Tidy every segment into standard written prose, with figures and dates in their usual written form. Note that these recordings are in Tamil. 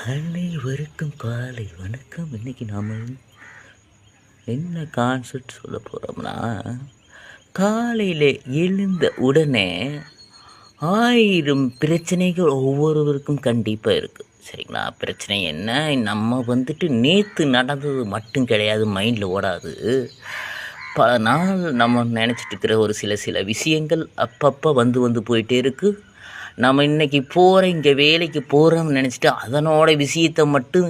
அனைவருக்கும் காலை வணக்கம். இன்னைக்கு நாம் என்ன கான்செப்ட் சொல்ல போகிறோம்னா, காலையில் எழுந்த உடனே 1000 பிரச்சனைகள் ஒவ்வொருவருக்கும் கண்டிப்பாக இருக்குது. சரிங்களா? பிரச்சனை என்ன, நம்ம நேற்று நடந்தது மட்டும் கிடையாது, மைண்டில் ஓடாது. பல நாள் நம்ம நினச்சிட்டு இருக்கிற ஒரு சில விஷயங்கள் அப்பப்போ வந்து போயிட்டே இருக்குது. நம்ம இன்றைக்கி இங்கே வேலைக்கு போகிறோம்னு நினச்சிட்டு அதனோட விஷயத்தை மட்டும்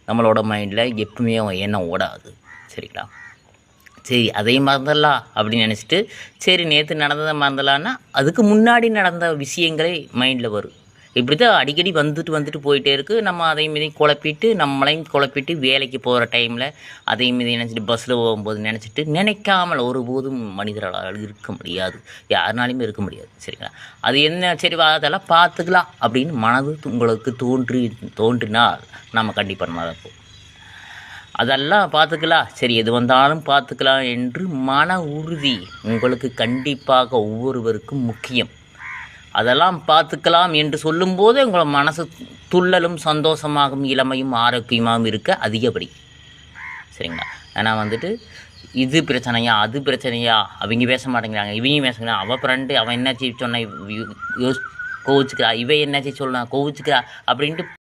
நம்மளோட மைண்டில் எப்பவுமே எண்ணம் ஓடாது. சரிங்களா? சரி, அதை மறந்துடலாம் அப்படின்னு நினச்சிட்டு, சரி நேற்று நடந்ததை மறந்துடலான்னா அதுக்கு முன்னாடி நடந்த விஷயங்களே மைண்டில் வரும். இப்படி தான் அடிக்கடி வந்துட்டு போயிட்டே இருக்குது. நம்ம அதையும் இதையும் குழப்பிட்டு, நம்மளையும் குழப்பிட்டு, வேலைக்கு போகிற டைமில் அதையும் இதையும் நினச்சிட்டு, பஸ்ஸில் போகும்போது நினச்சிட்டு, நினைக்காமல் ஒருபோதும் மனிதர்களால் இருக்க முடியாது, யாருனாலையுமே இருக்க முடியாது. சரிங்களா? அது என்ன, சரி அதெல்லாம் பார்த்துக்கலாம் அப்படின்னு மனது உங்களுக்கு தோன்றினால் நம்ம கண்டிப்பாக நம்ம இருப்போம். அதெல்லாம் பார்த்துக்கலாம், சரி எது வந்தாலும் பார்த்துக்கலாம் என்று மன உறுதி உங்களுக்கு கண்டிப்பாக ஒவ்வொருவருக்கும் முக்கியம். அதெல்லாம் பார்த்துக்கலாம் என்று சொல்லும்போது உங்களை மனசு துள்ளலும் சந்தோஷமாகவும் இளமையும் ஆரோக்கியமாகவும் இருக்க அதிகப்படி. சரிங்களா? ஏன்னா இது பிரச்சனையா அது பிரச்சனையா, அவங்க பேச மாட்டேங்கிறாங்க, இவங்க பேசுகிறாங்க, அவள் ஃப்ரெண்டு அவன் என்னாச்சு சொன்னா கோவிச்சுக்கிறா, இவன் என்னாச்சு சொல்லலாம் கோவிச்சுக்கிறா அப்படின்ட்டு